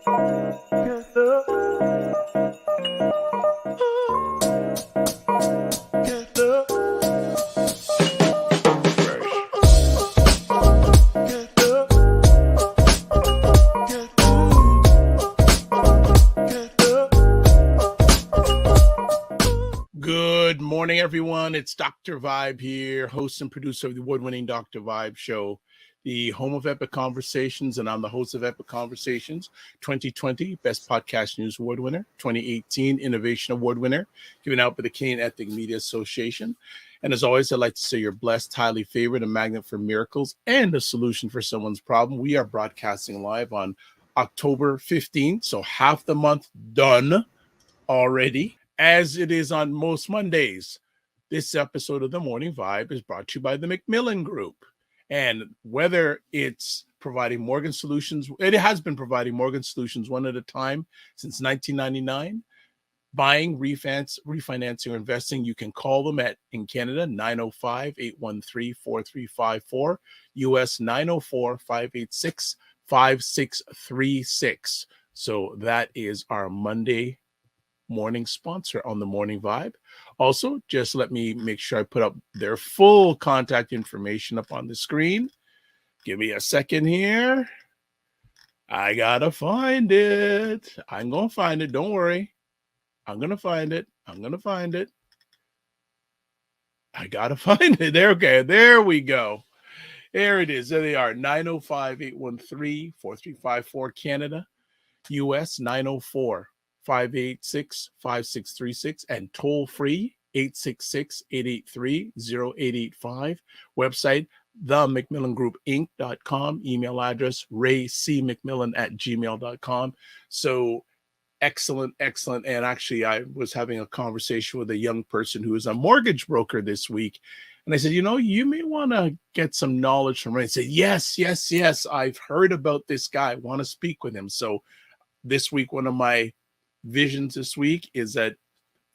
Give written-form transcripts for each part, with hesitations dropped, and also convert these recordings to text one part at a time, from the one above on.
Good morning, everyone. It's Dr. Vibe here, host and producer of the award-winning Dr. Vibe Show, the home of Epic Conversations, and I'm the host of Epic Conversations, 2020 Best Podcast News Award winner, 2018 Innovation Award winner, given out by the Canadian Ethnic Media Association. And as always, I'd like to say you're blessed, highly favored, a magnet for miracles, and a solution for someone's problem. We are broadcasting live on October 15th, so half the month done already. As it is on most Mondays, this episode of The Morning Vibe is brought to you by the Macmillan Group. And whether it's providing mortgage solutions, it has been providing mortgage solutions one at a time since 1999. Buying, refinancing, or investing, you can call them in Canada, 905-813-4354, US 904-586-5636. So that is our Monday morning sponsor on the Morning Vibe. Also, just let me make sure I put up their full contact information up on the screen. Give me a second here. I gotta find it. I'm gonna find it. Don't worry. I'm gonna find it. I gotta find it. Okay, there we go. There it is. There they are. 905-813-4354 Canada, US 904-586-5636, and toll free 866-883-0885. Website themacmillangroupinc.com. Email address raycmcmillan@gmail.com. So excellent. And actually, I was having a conversation with a young person who is a mortgage broker this week. And I said, you may want to get some knowledge from Ray. He said, yes. I've heard about this guy. I want to speak with him. So this week, one of my visions this week is that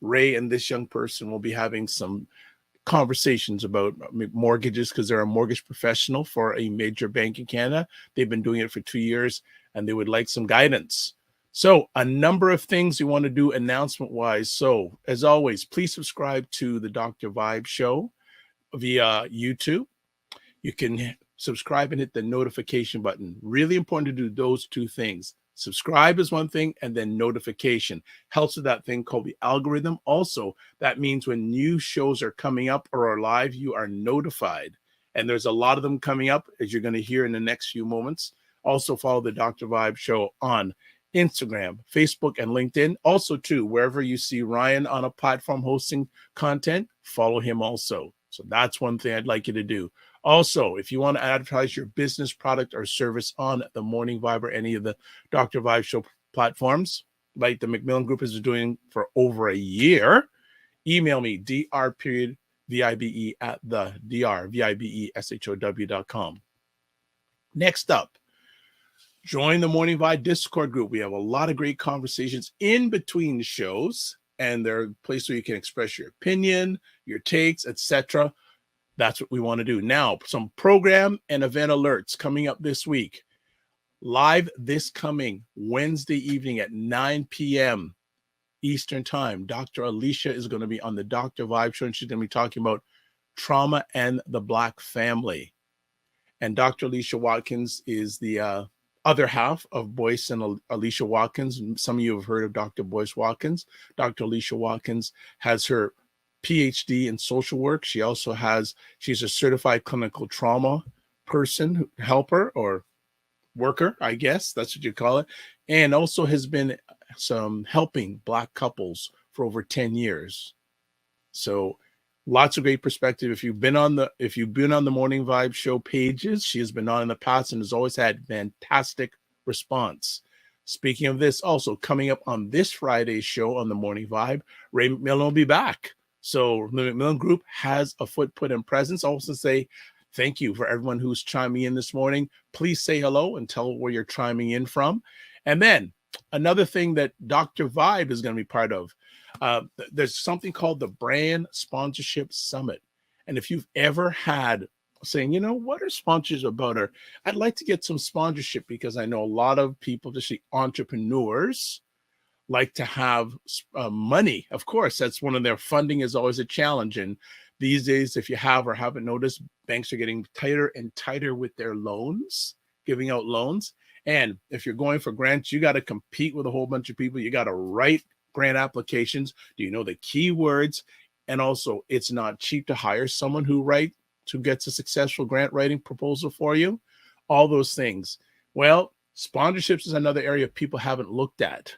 Ray and this young person will be having some conversations about mortgages, because they're a mortgage professional for a major bank in Canada. They've been doing it for 2 years, and they would like some guidance. So a number of things we want to do announcement-wise. So as always, please subscribe to the Dr. Vibe Show via YouTube. You can subscribe and hit the notification button. Really important to do those two things. Subscribe is one thing, and then notification helps with that thing called the algorithm. Also, that means when new shows are coming up or are live, you are notified. And there's a lot of them coming up, as you're going to hear in the next few moments. Also, follow the Dr. Vibe Show on Instagram, Facebook, and LinkedIn. Also, too, wherever you see Ryan on a platform hosting content, follow him also. So that's one thing I'd like you to do. Also, if you want to advertise your business, product, or service on the Morning Vibe or any of the Dr. Vibe Show platforms, like the Macmillan Group is doing for over a year, email me, dr.vibe@the-vibeshow.com. Next up, join the Morning Vibe Discord group. We have a lot of great conversations in between the shows, and they're a place where you can express your opinion, your takes, etc. That's what we want to do. Now, some program and event alerts coming up this week. Live this coming Wednesday evening at 9 p.m. Eastern Time, Dr. Alicia is going to be on the Dr. Vibe Show, and she's going to be talking about trauma and the Black family. And Dr. Alicia Watkins is the other half of Boyce and Alicia Watkins. Some of you have heard of Dr. Boyce Watkins. Dr. Alicia Watkins has her PhD in social work. She's a certified clinical trauma person, helper, or worker, I guess that's what you call it. And also has been helping Black couples for over 10 years. So lots of great perspective. If you've been on the Morning Vibe Show pages, she has been on in the past and has always had fantastic response. Speaking of this, also coming up on this Friday's show on the Morning Vibe, Ray McMillan will be back. So the Macmillan Group has a footprint and presence. I also say thank you for everyone who's chiming in this morning. Please say hello and tell where you're chiming in from. And then another thing that Dr. Vibe is going to be part of, there's something called the Brand Sponsorship Summit. And if you've ever had saying, what are sponsors about? Or I'd like to get some sponsorship because I know a lot of people, especially entrepreneurs, like to have money. Of course, that's one of their funding is always a challenge. And these days, if you have or haven't noticed, banks are getting tighter and tighter with their loans, giving out loans. And if you're going for grants, you got to compete with a whole bunch of people. You got to write grant applications. Do you know the keywords? And also, it's not cheap to hire someone who gets a successful grant writing proposal for you. All those things. Well, sponsorships is another area people haven't looked at.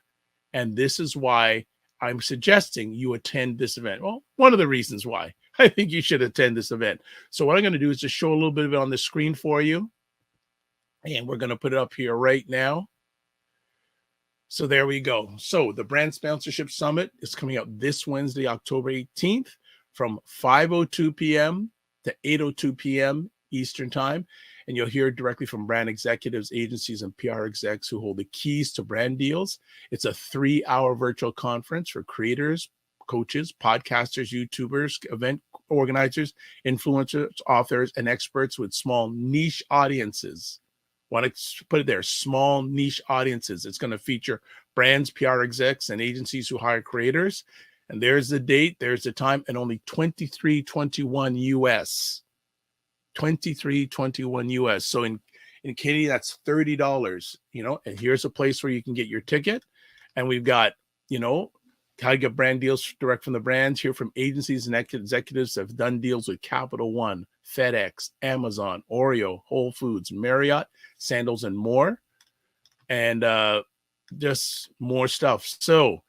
And this is why I'm suggesting you attend this event. Well, one of the reasons why I think you should attend this event. So what I'm going to do is just show a little bit of it on the screen for you. And we're going to put it up here right now. So there we go. So the Brand Sponsorship Summit is coming out this Wednesday, October 18th from 5:02 p.m. to 8:02 p.m. Eastern Time. And you'll hear directly from brand executives, agencies, and PR execs who hold the keys to brand deals. It's a 3-hour virtual conference for creators, coaches, podcasters, YouTubers, event organizers, influencers, authors, and experts with small niche audiences. Want to put it there, small niche audiences. It's going to feature brands, PR execs, and agencies who hire creators. And there's the date, there's the time, and only $23.21 US. $23.21 US. So in Canadian, that's $30, and here's a place where you can get your ticket. And we've got, how to get brand deals direct from the brands, hear from agencies and executives that have done deals with Capital One, FedEx, Amazon, Oreo, Whole Foods, Marriott, Sandals, and more. And just more stuff. So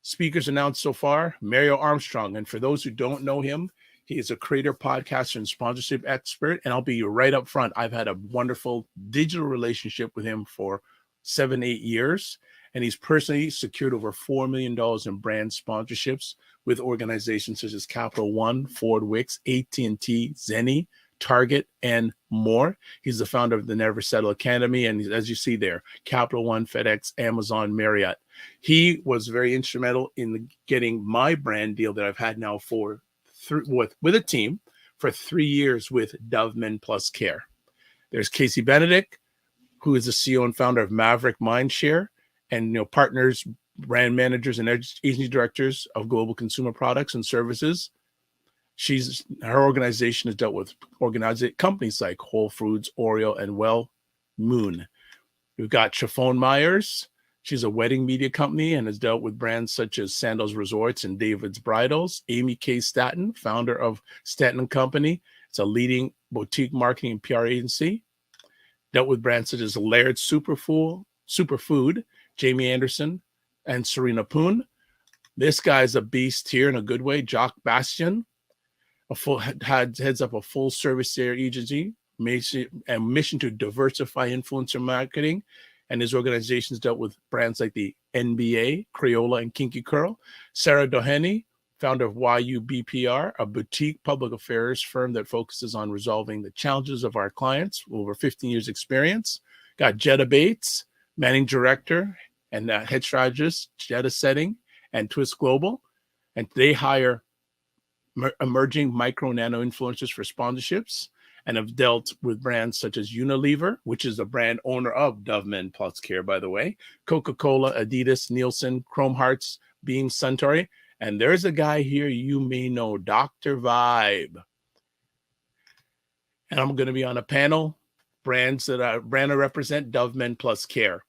speakers announced so far, Mario Armstrong. And for those who don't know him, he is a creator, podcaster, and sponsorship expert. And I'll be right up front. I've had a wonderful digital relationship with him for 7-8 years. And he's personally secured over $4 million in brand sponsorships with organizations such as Capital One, Ford, Wix, AT&T, Zenni, Target, and more. He's the founder of the Never Settle Academy. And as you see there, Capital One, FedEx, Amazon, Marriott. He was very instrumental in getting my brand deal that I've had now with a team for 3 years with Dove Men Plus Care. There's Casey Benedict, who is the CEO and founder of Maverick Mindshare, and partners, brand managers, and agency directors of global consumer products and services. Her organization has dealt with companies like Whole Foods, Oreo, and Moon. We've got Chiffon Myers. She's a wedding media company and has dealt with brands such as Sandals Resorts and David's Bridals. Amy K. Staton, founder of Staton & Company. It's a leading boutique marketing and PR agency. Dealt with brands such as Laird Superfood, Jamie Anderson, and Serena Poon. This guy's a beast here in a good way. Jacques Bastien, heads up a full service agency, mission to diversify influencer marketing. And his organizations dealt with brands like the NBA, Crayola, and Kinky Curl. Sarah Doheny, founder of YUBPR, a boutique public affairs firm that focuses on resolving the challenges of our clients, over 15 years experience. Got Jetta Bates, managing director and head strategist, Jetta Setting and Twist Global. And they hire emerging micro nano influencers for sponsorships, and have dealt with brands such as Unilever, which is a brand owner of Dove Men Plus Care, by the way, Coca-Cola, Adidas, Nielsen, Chrome Hearts, Beam, Suntory. And there's a guy here you may know, Dr. Vibe. And I'm going to be on a panel, brands that I represent, Dove Men Plus Care.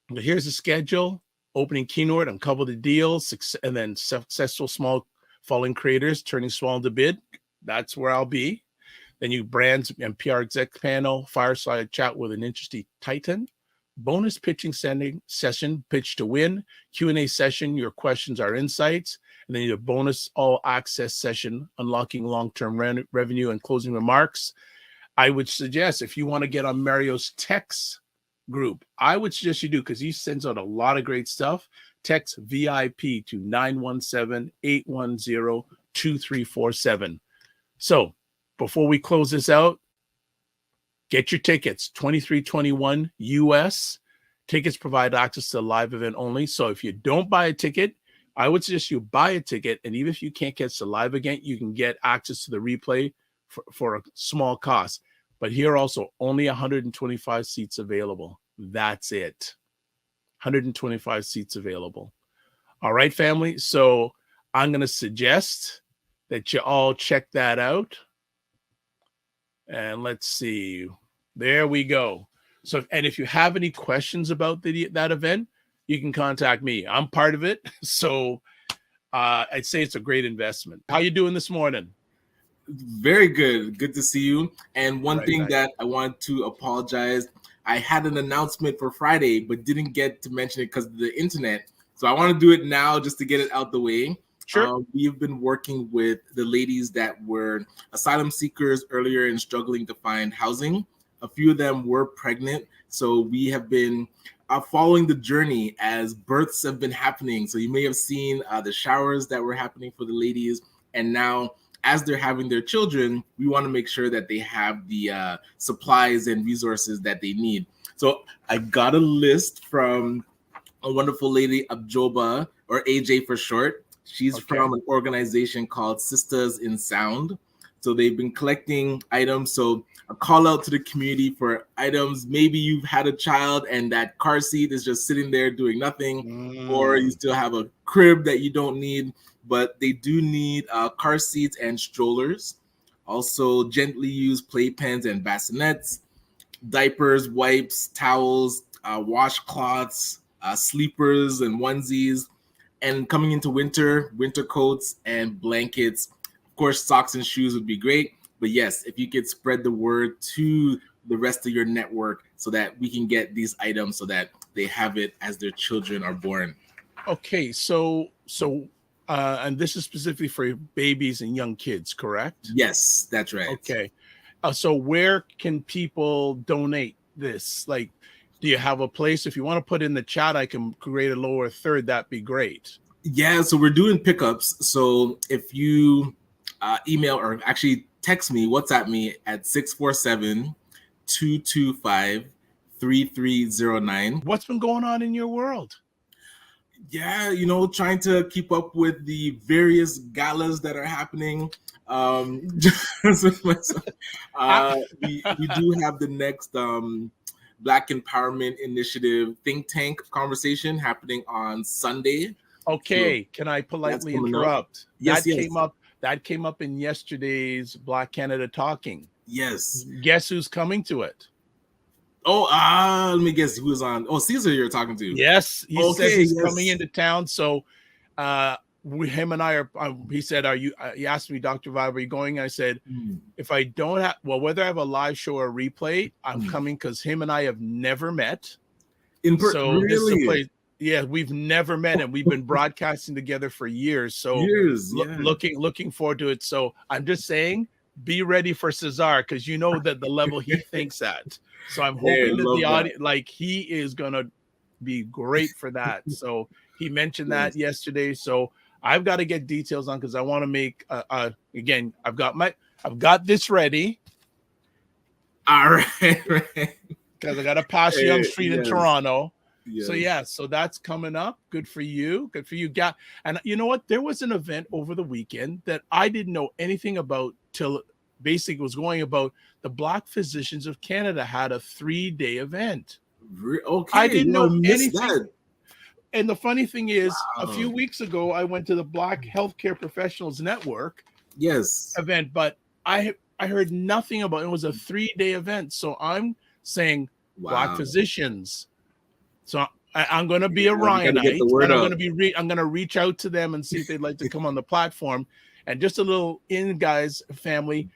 But here's the schedule, opening keynote, uncover the deals, and then successful small falling creators turning small into big. That's where I'll be. Then you brands and PR exec panel, fireside chat with an industry titan, bonus pitching session, pitch to win, Q&A session, your questions are insights, and then your bonus all access session, unlocking long-term revenue and closing remarks. I would suggest if you want to get on Mario's text group, I would suggest you do, because he sends out a lot of great stuff. Text VIP to 917-810-2347. So before we close this out, get your tickets, $23.21 US. Tickets provide access to the live event only. So if you don't buy a ticket, I would suggest you buy a ticket. And even if you can't catch the live event, you can get access to the replay for a small cost. But here also, only 125 seats available. That's it. 125 seats available. All right, family. So I'm going to suggest that you all check that out. And let's see. There we go. So, and if you have any questions about that event, you can contact me. I'm part of it. So I'd say it's a great investment. How you doing this morning? Very good. Good to see you. And one thing that I want to apologize, I had an announcement for Friday, but didn't get to mention it because of the internet. So I want to do it now just to get it out the way. Sure. We have been working with the ladies that were asylum seekers earlier and struggling to find housing. A few of them were pregnant. So we have been following the journey as births have been happening. So you may have seen the showers that were happening for the ladies. And now, as they're having their children, we want to make sure that they have the supplies and resources that they need. So I got a list from a wonderful lady, Abjoba, or AJ for short. She's from an organization called Sisters in Sound. So they've been collecting items. So a call out to the community for items. Maybe you've had a child and that car seat is just sitting there doing nothing, or you still have a crib that you don't need, but they do need car seats and strollers. Also, gently used playpens and bassinets, diapers, wipes, towels, washcloths, sleepers and onesies. And coming into winter coats and blankets. Of course, socks and shoes would be great. But yes, if you could spread the word to the rest of your network so that we can get these items so that they have it as their children are born. Okay, so and this is specifically for babies and young kids, correct? Yes, that's right. Okay. So where can people donate this? Like, do you have a place? If you want to put in the chat, I can create a lower third. That'd be great. Yeah, so we're doing pickups. So if you email or actually text me, WhatsApp me at 647-225-3309. What's been going on in your world? Yeah, trying to keep up with the various galas that are happening. We do have the next Black Empowerment Initiative think tank conversation happening on Sunday. Okay, so can I politely interrupt? Yes. That came up in yesterday's Black Canada Talking. Yes. Guess who's coming to it? Oh, let me guess who's on. Oh, Caesar, you're talking to. Yes, he says he's coming into town. So, him and I are. He said, "Are you?" He asked me, Dr. Vibe, are you going? I said, if I don't have, whether I have a live show or a replay, I'm coming because him and I have never met. So really? This is a place. Yeah, we've never met, and we've been broadcasting together for years. So looking forward to it. So I'm just saying, be ready for Cesar because you know that the level he thinks at. So I'm hoping that the audience, like, he is gonna be great for that. So he mentioned that yesterday. So I've got to get details on because I want to make again. I've got this ready. All right. Because I got to pass Yonge Street in Toronto. Yes. So that's coming up. Good for you. And you know what? There was an event over the weekend that I didn't know anything about till basically it was going about the Black Physicians of Canada had a 3-day event. Okay. I didn't know anything. That. And the funny thing is, a few weeks ago, I went to the Black Healthcare Professionals Network event, but I heard nothing about it. It was a 3-day event. So I'm saying Black physicians. So I'm going to be a Ryanite, and I'm going to reach out to them and see if they'd like to come on the platform. And just a little guys, family,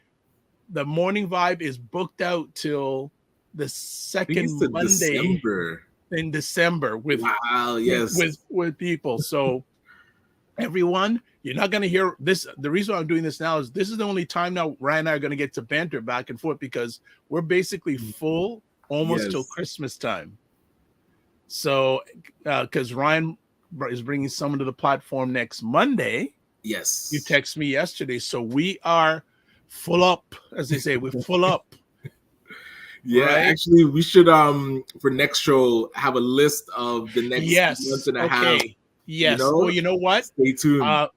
the Morning Vibe is booked out till the second Monday in December with with people. So everyone, you're not going to hear this. The reason I'm doing this now is this is the only time now Ryan and I are going to get to banter back and forth because we're basically full almost till Christmas time. So, because Ryan is bringing someone to the platform next Monday. Yes. You texted me yesterday. So we are full up, as they say, we're full up. Actually, we should, for next show, have a list of the next month and a half. Yes. Well, you know what? Stay tuned.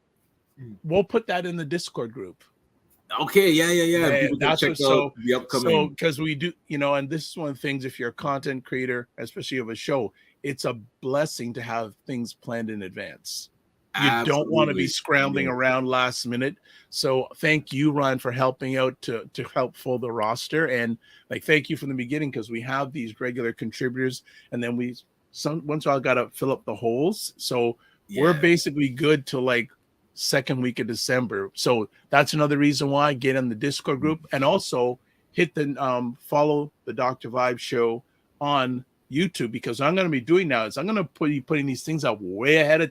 We'll put that in the Discord group. Okay, yeah. Man, People can that's check what out so the so upcoming. because we do, and this is one of the things, if you're a content creator, especially of a show, it's a blessing to have things planned in advance. You don't want to be Absolutely. scrambling Yeah. around last minute. So thank you, Ryan, for helping out to help fill the roster. And like thank you from the beginning, because we have these regular contributors, and then once I gotta fill up the holes. So we're Yeah. basically good to like second week of December. So that's another reason why get in the Discord group, and also hit the follow the Dr. Vibe show on YouTube, because I'm going to be doing now is I'm going to be putting these things out way ahead of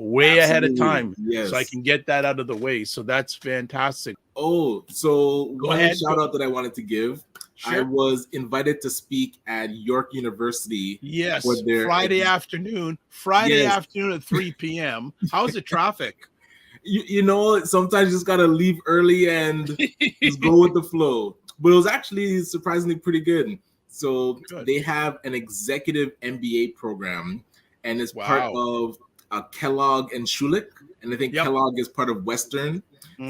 Absolutely. time, so I Yes. can get that out of the way. So that's fantastic. Oh, so Go one ahead. shout out that I wanted to give. I Sure. was invited to speak at York University for Yes. their Friday yes. afternoon at 3 p.m. How's the traffic? Sometimes you just gotta leave early and just go with the flow. But it was actually surprisingly pretty good. So Good. they have an executive MBA program, and it's part Wow. of Kellogg and Schulich, and I think Yep. Kellogg is part of Western.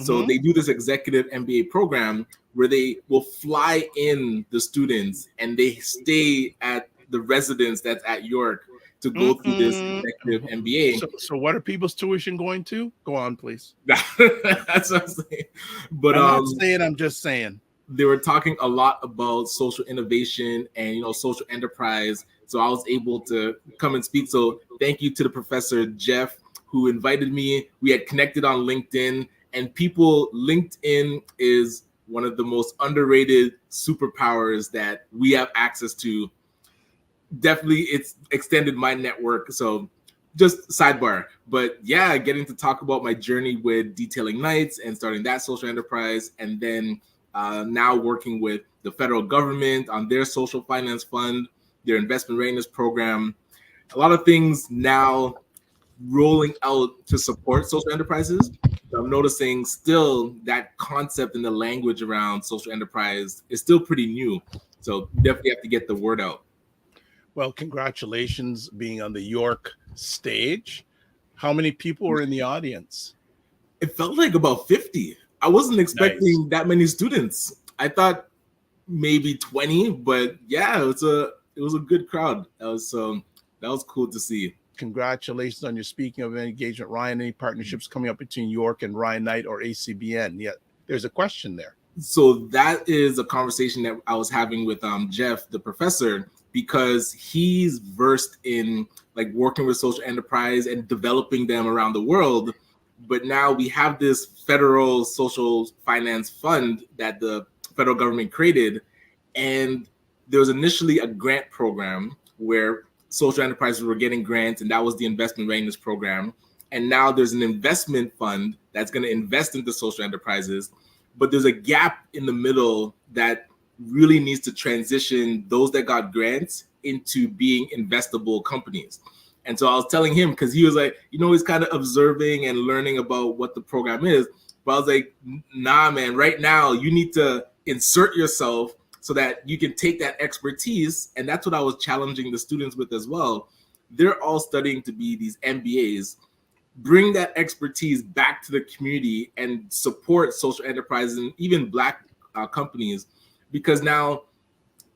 So Mm-hmm. they do this executive MBA program where they will fly in the students and they stay at the residence that's at York to go through this Mm-mm. executive MBA. So what are people's tuition going to? Go on, please. That's what I'm saying. But I'm not saying. I'm just saying. they were talking a lot about social innovation and social enterprise. So I was able to come and speak. So thank you to the professor Jeff who invited me. We had connected on LinkedIn, and LinkedIn is one of the most underrated superpowers that we have access to. Definitely, it's extended my network. So just sidebar, but yeah, getting to talk about my journey with detailing nights and starting that social enterprise, and then now working with the federal government on their social finance fund, their investment readiness program, a lot of things now rolling out to support social enterprises. I'm noticing still that concept and the language around social enterprise is still pretty new. So definitely have to get the word out. Well, congratulations being on the York stage. How many people were in the audience? It felt like about 50. I wasn't Nice. expecting that many students. I thought maybe 20, but yeah, it was a good crowd. That was cool to see. Congratulations on your speaking of engagement, Ryan. Any partnerships coming up between York and Ryan Knight or ACBN? Yeah, there's a question there. So that is a conversation that I was having with Jeff, the professor, because he's versed in like working with social enterprise and developing them around the world. But now we have this federal social finance fund that the federal government created, and there was initially a grant program where social enterprises were getting grants, and that was the investment readiness program. And now there's an investment fund that's going to invest into social enterprises, but there's a gap in the middle that really needs to transition those that got grants into being investable companies. And so I was telling him, because he was like, he's kind of observing and learning about what the program is. But I was like, nah, man, right now you need to insert yourself so that you can take that expertise. And that's what I was challenging the students with as well. They're all studying to be these MBAs. Bring that expertise back to the community and support social enterprises and even Black companies, because now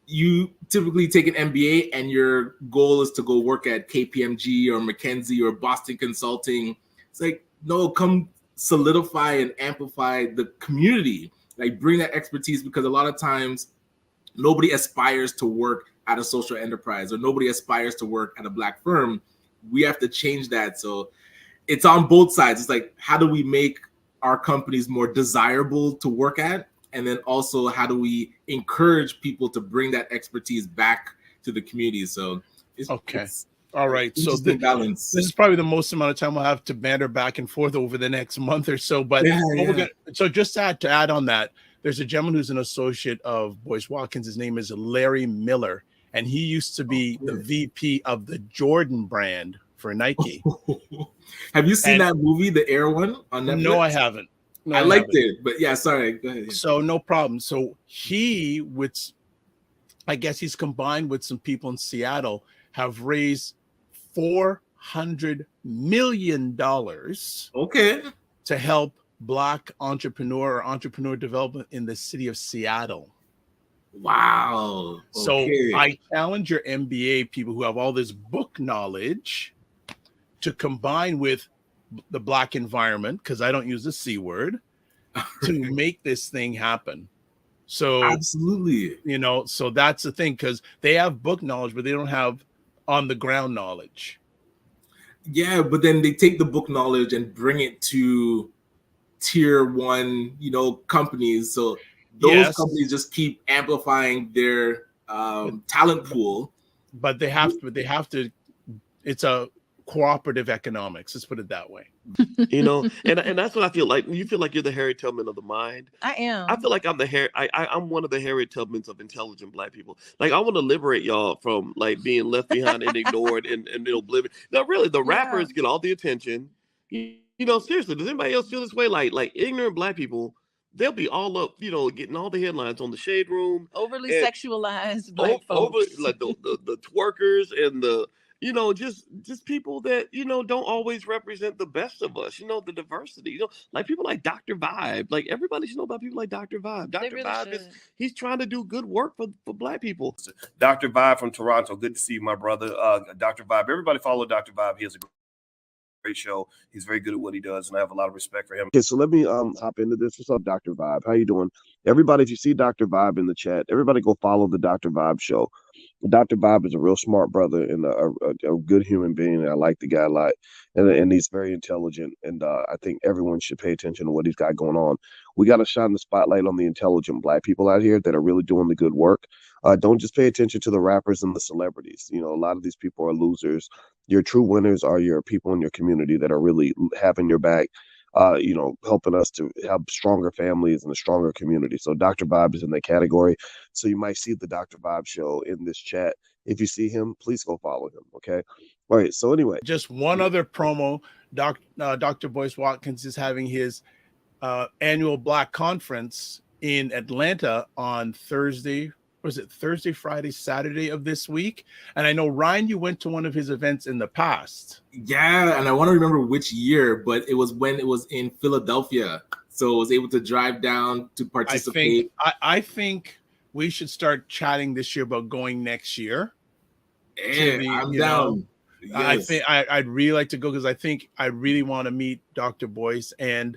you typically take an MBA and your goal is to go work at KPMG or McKinsey or Boston Consulting. It's like, no, come solidify and amplify the community. Like bring that expertise, because a lot of times nobody aspires to work at a social enterprise or nobody aspires to work at a Black firm. We have to change that. So it's on both sides. It's like, how do we make our companies more desirable to work at? And then also, how do we encourage people to bring that expertise back to the community? So Okay. it's All an right. So interesting this balance. is probably the most amount of time we'll have to banter back and forth over the next month or so. But Yeah, what we're yeah. gonna so just to add on that, there's a gentleman who's an associate of Boyce Watkins. His name is Larry Miller, and he used to be the VP of the Jordan brand for Nike. Have you seen And that movie, the Air one on no, I Netflix? haven't. No, I I liked haven't. it, but yeah, sorry. Go ahead. So no problem. So he would, I guess he's combined with some people in Seattle, have raised $400 million Okay. to help Black entrepreneur or entrepreneur development in the city of Seattle. Wow. So Okay. I challenge your MBA people who have all this book knowledge to combine with the Black environment, because I don't use the C word, to make this thing happen. So Absolutely. so that's the thing, because they have book knowledge, but they don't have on the ground knowledge. Yeah, but then they take the book knowledge and bring it to tier one, companies. So those companies just keep amplifying their talent pool. But they have to. It's a cooperative economics. Let's put it that way. And that's what I feel like. You feel like you're the Harriet Tubman of the mind. I am. I feel like I'm I'm one of the Harriet Tubmans of intelligent Black people. Like, I want to liberate y'all from like being left behind and ignored and oblivion. Now, really, the rappers get all the attention. Seriously, does anybody else feel this way? Like ignorant Black people, they'll be all up, getting all the headlines on the Shade Room. Overly sexualized Black folks. Like the twerkers and the just people that don't always represent the best of us. The diversity. Like people like Dr. Vibe. Like everybody should know about people like Dr. Vibe. Dr. Vibe he's trying to do good work for Black people. Dr. Vibe from Toronto. Good to see you, my brother. Dr. Vibe. Everybody follow Dr. Vibe. He has a great show. He's very good at what he does, and I have a lot of respect for him. Okay, so let me hop into this. What's up, Dr. Vibe? How you doing? Everybody, if you see Dr. Vibe in the chat, everybody go follow the Dr. Vibe show. Dr. Vibe is a real smart brother and a good human being. I like the guy a lot, and he's very intelligent. And I think everyone should pay attention to what he's got going on. We got to shine the spotlight on the intelligent Black people out here that are really doing the good work. Don't just pay attention to the rappers and the celebrities. A lot of these people are losers. Your true winners are your people in your community that are really having your back. Helping us to have stronger families and a stronger community. So Dr. Vibe is in that category. So you might see the Dr. Vibe show in this chat. If you see him, please go follow him. Okay. All right. So anyway, just one other promo. Dr. Boyce Watkins is having his annual Black conference in Atlanta on Thursday. Was it Thursday, Friday, Saturday of this week? And I know, Ryan, you went to one of his events in the past. Yeah, and I want to remember which year, but it was when it was in Philadelphia. So I was able to drive down to participate. I think we should start chatting this year about going next year. I'm down. Yes. I think I'd really like to go, because I think I really want to meet Dr. Boyce and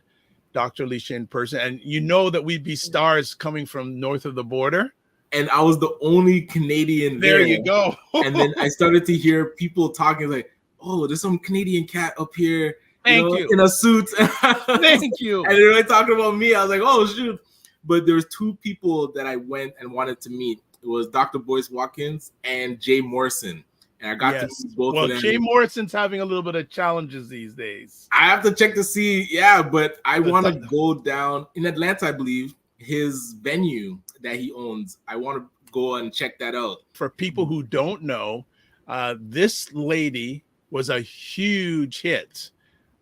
Dr. Alicia in person. And that we'd be stars coming from north of the border. And I was the only Canadian there. There you go. And then I started to hear people talking like, oh, there's some Canadian cat up here in a suit. Thank you. And they were talking about me. I was like, oh, shoot. But there was two people that I went and wanted to meet. It was Dr. Boyce Watkins and Jay Morrison. And I got to meet both of them. Jay Morrison's having a little bit of challenges these days. I have to check to see. But I want to go down in Atlanta, I believe, his venue that he owns. I want to go and check that out. For people who don't know, this lady was a huge hit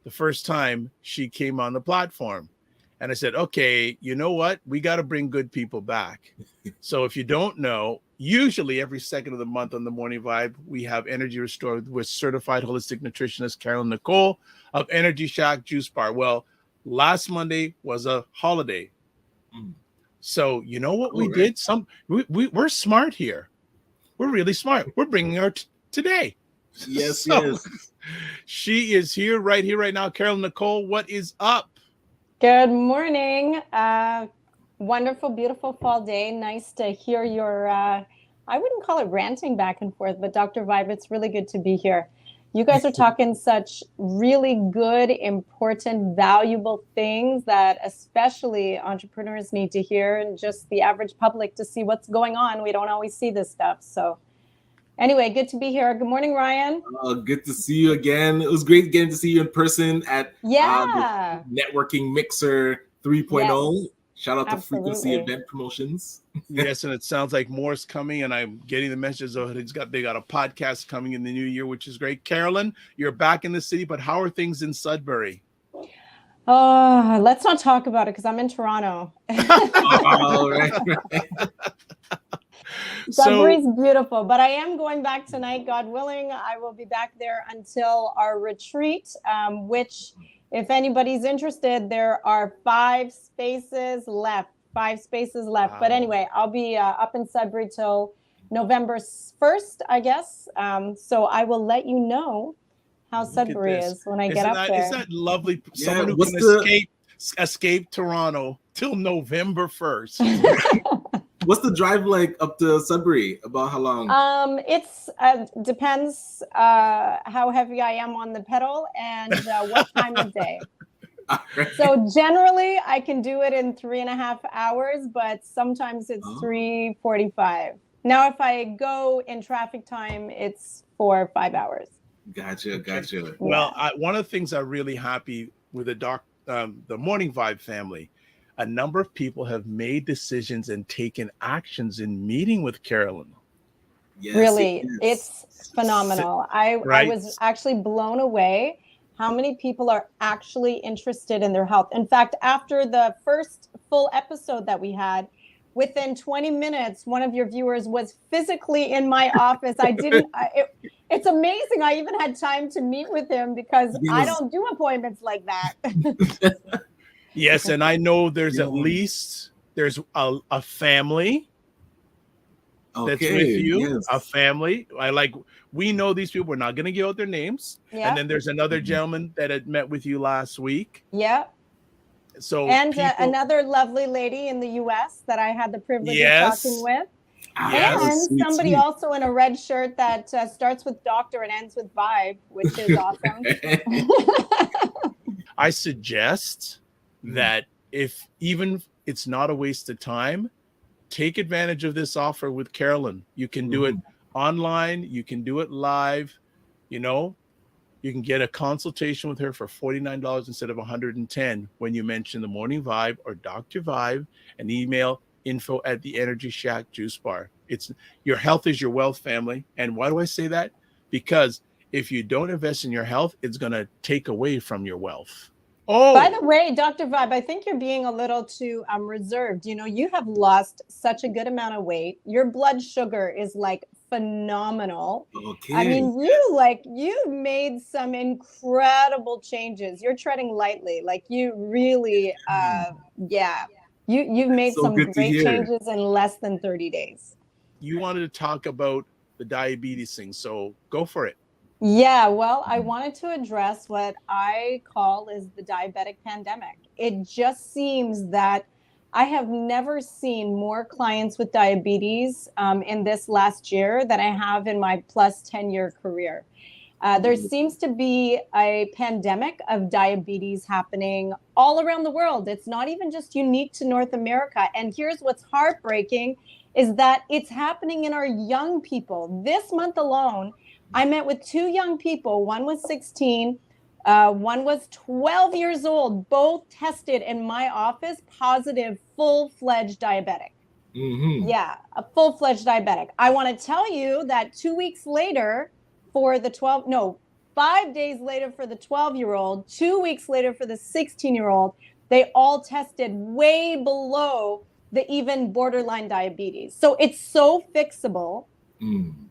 the first time she came on the platform. And I said, okay, you know what? We got to bring good people back. So if you don't know, usually every second of the month on the Morning Vibe, we have Energy Restored with certified holistic nutritionist Carolyn Nicol of Energy Shack Juice Bar. Well, last Monday was a holiday. So you know what we did? We're smart here. We're really smart. We're bringing her today. Yes. She is here, right now. Carolyn Nicol, what is up? Good morning. Wonderful, beautiful fall day. Nice to hear your, I wouldn't call it ranting back and forth, but Dr. Vibe, it's really good to be here. You guys are talking such really good, important, valuable things that especially entrepreneurs need to hear, and just the average public to see what's going on. We don't always see this stuff. So anyway, good to be here. Good morning, Ryan. Good to see you again. It was great getting to see you in person at the Networking Mixer 3.0. Yes. Shout out to Frequency Event Promotions. Yes, and it sounds like more's coming, and I'm getting the message that they got a podcast coming in the new year, which is great. Carolyn, you're back in the city, but how are things in Sudbury? Let's not talk about it because I'm in Toronto. Right. Sudbury's beautiful, but I am going back tonight, God willing. I will be back there until our retreat, which if anybody's interested, there are 5 spaces left. 5 spaces left. Wow. But anyway, I'll be up in Sudbury till November 1st, I guess. So I will let you know how Look at Sudbury this. is when I get up there. Isn't that lovely? Yeah, Someone who what's can the- escape Toronto till November 1st. What's the drive like up to Sudbury? About how long? It's depends how heavy I am on the pedal and what time of day. Right. So generally I can do it in 3.5 hours, but sometimes it's 3:45. Now, if I go in traffic time, it's 4 or 5 hours. Gotcha. Well, one of the things I'm really happy with the Morning Vibe family, a number of people have made decisions and taken actions in meeting with Carolyn. Yes, Really, yes. it's phenomenal. I Right. was actually blown away how many people are actually interested in their health. In fact, after the first full episode that we had, within 20 minutes, one of your viewers was physically in my office. It's amazing. I even had time to meet with him because Yes. I don't do appointments like that. Yes, and I know there's Yeah. at least there's a family that's Okay, with you, yes. a family. We know these people. We're not going to give out their names. Yeah. And then there's another gentleman that had met with you last week. Yeah. So And another lovely lady in the US that I had the privilege Yes. of talking with. Yes. And Sweet, somebody sweet. also in a red shirt that starts with doctor and ends with vibe, which is awesome. I suggest that if even it's not a waste of time, take advantage of this offer with Carolyn. You can do it online. You can do it live. You know, you can get a consultation with her for $49 instead of $110 when you mention the Morning Vibe or Dr. Vibe and email info@the Energy Shack Juice Bar. It's your health is your wealth, family. And why do I say that? Because if you don't invest in your health, it's going to take away from your wealth. Oh, By the way, Dr. Vibe, I think you're being a little too reserved. You know, you have lost such a good amount of weight. Your blood sugar is like phenomenal. Okay. I mean, you made some incredible changes. You're treading lightly. Like you really, you've made So some good to great hear. changes in less than 30 days. you wanted to talk about the diabetes thing, so go for it. Yeah, well, I wanted to address what I call is the diabetic pandemic. It just seems that I have never seen more clients with diabetes in this last year than I have in my plus 10-year career. There seems to be a pandemic of diabetes happening all around the world. It's not even just unique to North America. And here's what's heartbreaking is that it's happening in our young people. This month alone, I met with 2 young people. One was 16, one was 12 years old, both tested in my office positive, full-fledged diabetic. Yeah, a full-fledged diabetic. I want to tell you that 2 weeks later for the 5 days later for the 12-year-old, 2 weeks later for the 16-year-old, they all tested way below the even borderline diabetes. So it's so fixable.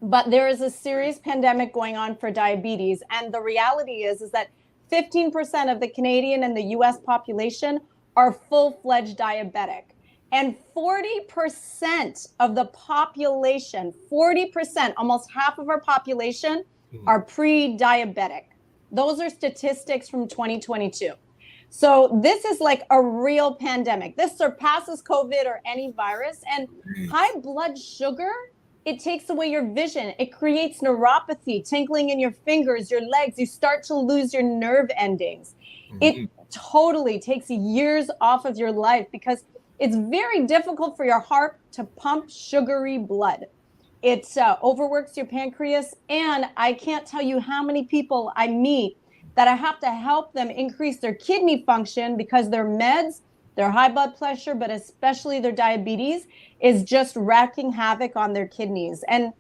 But there is a serious pandemic going on for diabetes. And the reality is that 15% of the Canadian and the US population are full-fledged diabetic. And 40% of the population, 40%, almost half of our population are pre-diabetic. Those are statistics from 2022. So this is like a real pandemic. This surpasses COVID or any virus. And high blood sugar, it takes away your vision. It creates neuropathy, tingling in your fingers, your legs. You start to lose your nerve endings. It totally takes years off of your life because it's very difficult for your heart to pump sugary blood. It overworks your pancreas. And I can't tell you how many people I meet that I have to help them increase their kidney function because their meds, their high blood pressure, but especially their diabetes is just wreaking havoc on their kidneys. And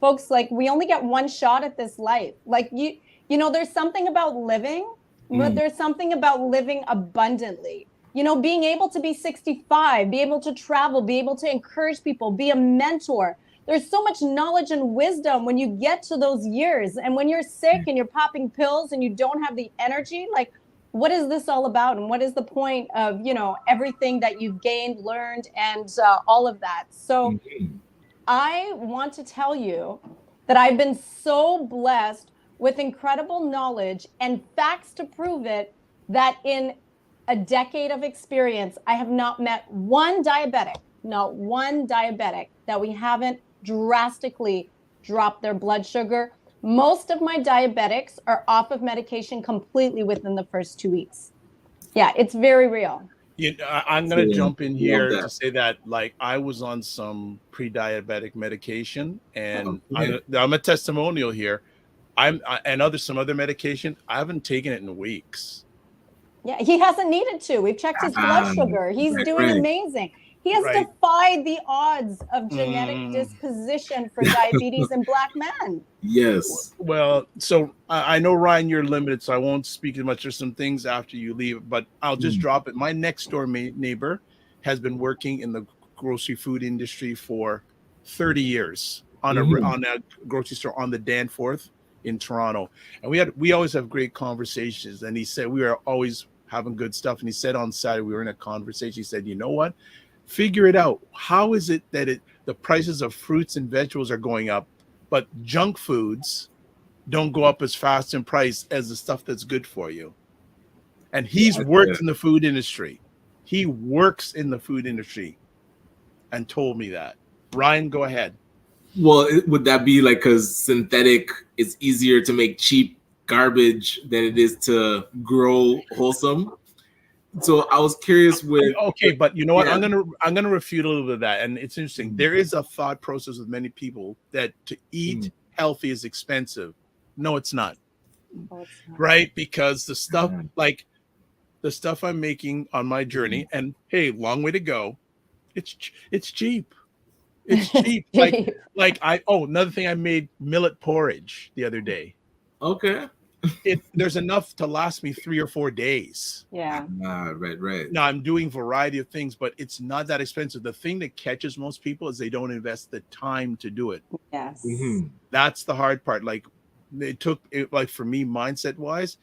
folks, like we only get one shot at this life. Like you know, there's something about living, but there's something about living abundantly. You know, being able to be 65, be able to travel, be able to encourage people, be a mentor. There's so much knowledge and wisdom when you get to those years. And when you're sick and you're popping pills and you don't have the energy, like what is this all about? And what is the point of, everything that you've gained, learned, and all of that? So I want to tell you that I've been so blessed with incredible knowledge and facts to prove it, that in a decade of experience, I have not met not one diabetic that we haven't drastically dropped their blood sugar. Most of my diabetics are off of medication completely within the first 2 weeks. Yeah, it's very real. I'm going to jump in here to say that, like, I was on some pre-diabetic medication, and I'm a testimonial here. And some other medication, I haven't taken it in weeks. Yeah, he hasn't needed to. We've checked his blood sugar. He's doing amazing. He has defied the odds of genetic disposition for diabetes in Black men. Yes. Well, so I know, Ryan, you're limited, so I won't speak as much. There's some things after you leave, but I'll just drop it. My next door neighbor has been working in the grocery food industry for 30 years on a grocery store on the Danforth in Toronto. And we always have great conversations. And he said, we are always having good stuff. And he said on Saturday, we were in a conversation. He said, you know what? Figure it out. How is it that the prices of fruits and vegetables are going up, but junk foods don't go up as fast in price as the stuff that's good for you? And he's worked in the food industry. He works in the food industry and told me that. Ryan, go ahead. Well, would that be like, because synthetic is easier to make cheap garbage than it is to grow wholesome? So I was curious with. Okay, but you know what? I'm gonna refute a little bit of that, and it's interesting. There is a thought process with many people that to eat healthy is expensive. No, it's not. Right? Because the stuff like the stuff I'm making on my journey, and hey, long way to go. It's cheap. It's cheap. Another thing, I made millet porridge the other day. Okay. There's enough to last me 3 or 4 days. Yeah. Right. Now I'm doing a variety of things, but it's not that expensive. The thing that catches most people is they don't invest the time to do it. Yes. That's the hard part. Like it took it, like for me, mindset wise.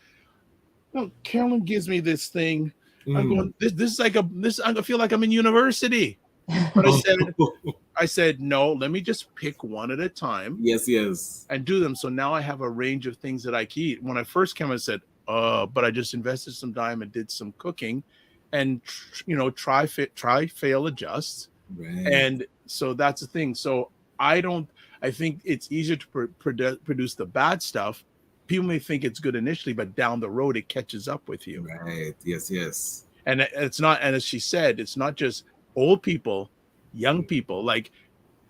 Carolyn gives me this thing. I'm going, this is like I feel like I'm in university. But I said, no, let me just pick one at a time. Yes. And do them. So now I have a range of things that I can eat. When I first came, I said, but I just invested some time and did some cooking and, try, fail, adjust. Right. And so that's the thing. So I think it's easier to produce the bad stuff. People may think it's good initially, but down the road, it catches up with you. Right. Yes. And it's not, and as she said, it's not just old people, young people. Like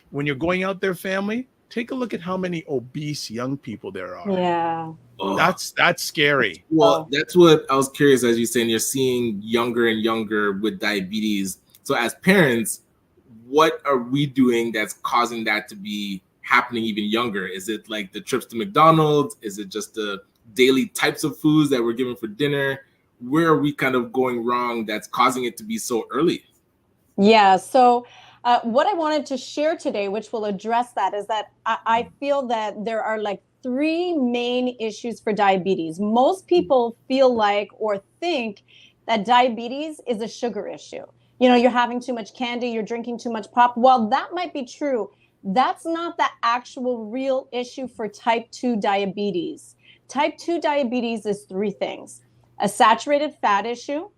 when you're going out there, family, take a look at how many obese young people there are. Yeah. That's scary. Well, that's what I was curious, as you're saying, you're seeing younger and younger with diabetes. So as parents, what are we doing that's causing that to be happening even younger? Is it like the trips to McDonald's? Is it just the daily types of foods that we're given for dinner? Where are we kind of going wrong that's causing it to be so early? Yeah. So what I wanted to share today, which will address that, is that I feel that there are like 3 main issues for diabetes. Most people feel like or think that diabetes is a sugar issue. You're having too much candy, you're drinking too much pop. While that might be true, that's not the actual real issue for type 2 diabetes. Type 2 diabetes is 3 things: a saturated fat issue,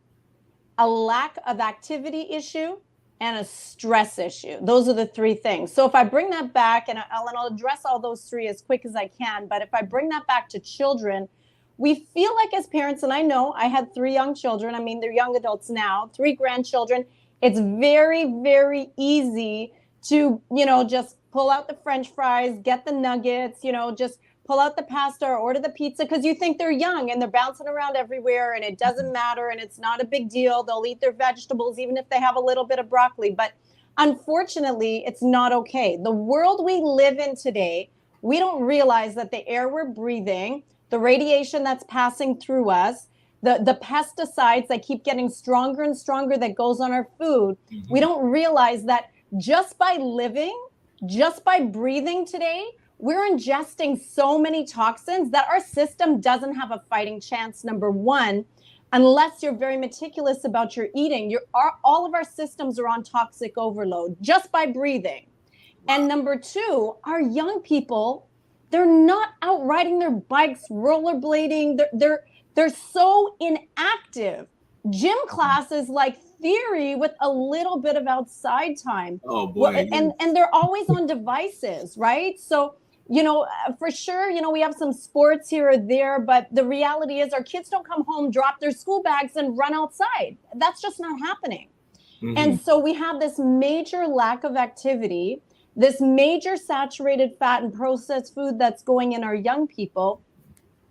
a lack of activity issue, and a stress issue. Those are the 3 things. So if I bring that back, and I'll address all those 3 as quick as I can, but if I bring that back to children, we feel like as parents, and I know I had 3 young children, I mean, they're young adults now, 3 grandchildren, it's very, very easy to, just pull out the French fries, get the nuggets, just pull out the pasta or order the pizza because you think they're young and they're bouncing around everywhere and it doesn't matter and it's not a big deal. They'll eat their vegetables even if they have a little bit of broccoli. But unfortunately, it's not okay. The world we live in today, we don't realize that the air we're breathing, the radiation that's passing through us, the pesticides that keep getting stronger and stronger that goes on our food, we don't realize that just by living, just by breathing today, we're ingesting so many toxins that our system doesn't have a fighting chance, number one. unless you're very meticulous about your eating, all of our systems are on toxic overload just by breathing. And number two, our young people, they're not out riding their bikes, rollerblading. They're so inactive. Gym class is like theory with a little bit of outside time. Oh boy. And they're always on devices, right? So, for sure, we have some sports here or there, but the reality is our kids don't come home, drop their school bags and run outside. That's just not happening. Mm-hmm. And so we have this major lack of activity, this major saturated fat and processed food that's going in our young people,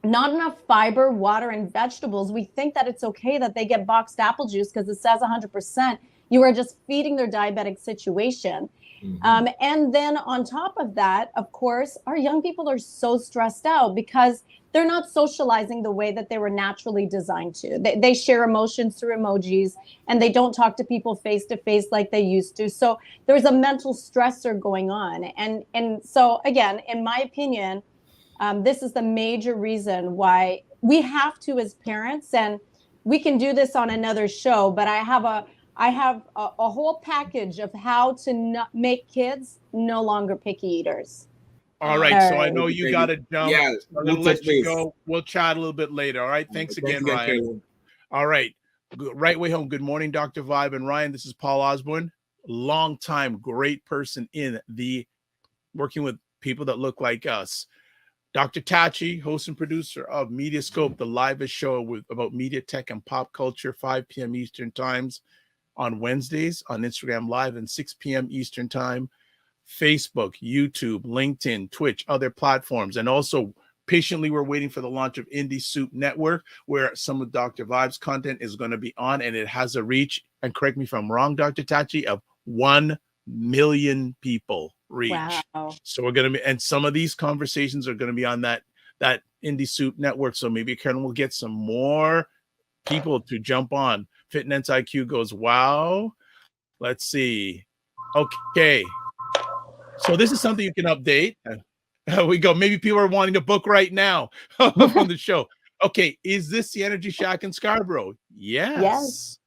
not enough fiber, water, and vegetables. We think that it's okay that they get boxed apple juice because it says 100%. You are just feeding their diabetic situation. Mm-hmm. And then on top of that, of course, our young people are so stressed out because they're not socializing the way that they were naturally designed to. They share emotions through emojis, and they don't talk to people face to face like they used to. So there's a mental stressor going on. And so again, in my opinion, this is the major reason why we have to, as parents, and we can do this on another show, but I have a whole package of how to make kids no longer picky eaters. All right. So I know you got to jump. Yeah, I'm going to let you go. We'll chat a little bit later. All right. Thanks again, Ryan. Carolyn. All right. Right way home. Good morning, Dr. Vibe and Ryan. This is Paul Osborne. Long time, great person in the working with people that look like us. Dr. Tachi, host and producer of Mediascope, the livest show about media, tech, and pop culture, 5 p.m. Eastern times on Wednesdays on Instagram Live and 6 p.m. Eastern time, Facebook, YouTube, LinkedIn, Twitch, other platforms. And also patiently, we're waiting for the launch of Indie Soup Network, where some of Dr. Vibe's content is going to be on, and it has a reach, and correct me if I'm wrong, Dr. Tachi, of 1 million people reach. Wow. So we're going to be, and some of these conversations are going to be on that Indie Soup Network. So maybe Karen will get some more people to jump on. Fitness IQ goes, wow. Let's see. Okay. So this is something you can update. We go. Maybe people are wanting to book right now from the show. Okay. Is this the Energy Shack in Scarborough? Yes.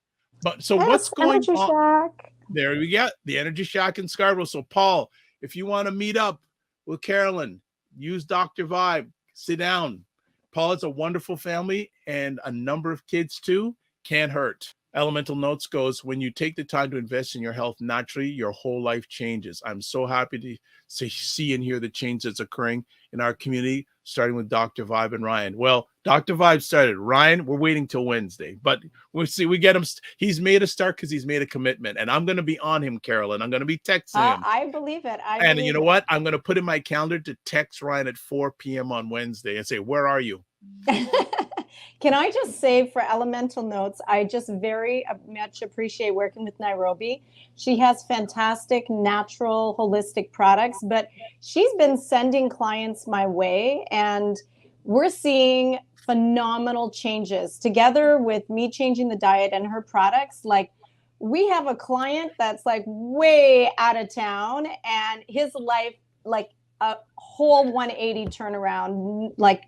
But so what's going Energy on? Shack. There we go. The Energy Shack in Scarborough. So Paul, if you want to meet up with Carolyn, use Dr. Vibe, sit down. Paul is a wonderful family and a number of kids too. Can't hurt. Elemental Notes goes, when you take the time to invest in your health naturally, your whole life changes. I'm so happy to see and hear the change that's occurring in our community, starting with Dr. Vibe and Ryan. Well, Dr. Vibe started. Ryan, we're waiting till Wednesday, but we'll see. We get him. He's made a start because he's made a commitment, and I'm going to be on him, Carolyn. I'm going to be texting him. I believe it. And you know what? I'm going to put in my calendar to text Ryan at 4 p.m. on Wednesday and say, where are you? Can I just say for Elemental Notes, I just very much appreciate working with Nairobi. She has fantastic natural holistic products, but she's been sending clients my way, and we're seeing phenomenal changes together with me changing the diet and her products. Like, we have a client that's like way out of town, and his life, like a whole 180 turnaround, like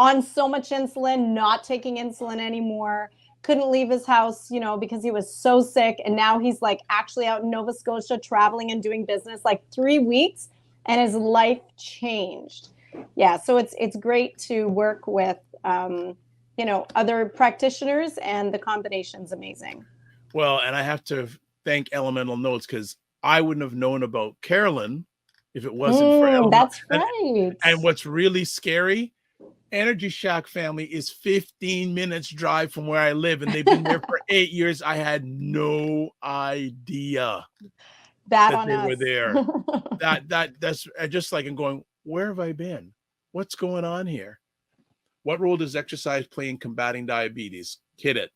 on so much insulin, not taking insulin anymore, couldn't leave his house, because he was so sick. And now he's like actually out in Nova Scotia traveling and doing business, like 3 weeks, and his life changed. Yeah. So it's great to work with, other practitioners, and the combination's amazing. Well, and I have to thank Elemental Notes, because I wouldn't have known about Carolyn if it wasn't for Elemental. That's right. And what's really scary, Energy Shack family is 15 minutes drive from where I live, and they've been there for 8 years. I had no idea that they were there. That's just like I'm going, where have I been? What's going on here? What role does exercise play in combating diabetes? Hit it.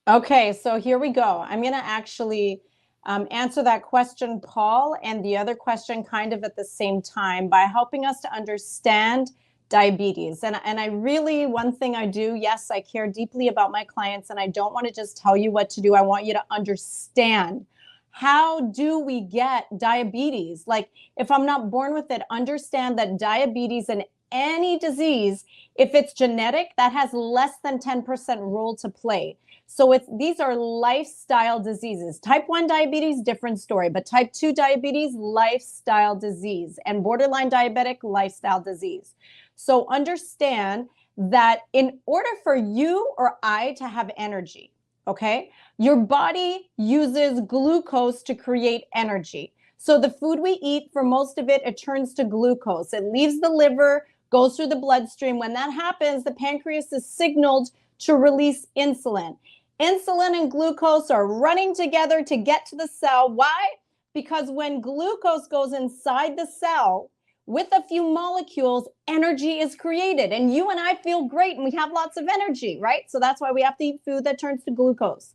Okay, so here we go. I'm going to actually answer that question, Paul, and the other question kind of at the same time by helping us to understand diabetes. And I really, one thing I do, yes, I care deeply about my clients, and I don't want to just tell you what to do. I want you to understand, how do we get diabetes? Like, if I'm not born with it, understand that diabetes and any disease, if it's genetic, that has less than 10% role to play. So these are lifestyle diseases. Type 1 diabetes, different story, but type 2 diabetes, lifestyle disease, and borderline diabetic, lifestyle disease. So understand that in order for you or I to have energy, okay, your body uses glucose to create energy. So the food we eat, for most of it, it turns to glucose. It leaves the liver, goes through the bloodstream. When that happens, the pancreas is signaled to release insulin. Insulin and glucose are running together to get to the cell. Why? Because when glucose goes inside the cell with a few molecules, energy is created. And you and I feel great and we have lots of energy, right? So that's why we have to eat food that turns to glucose.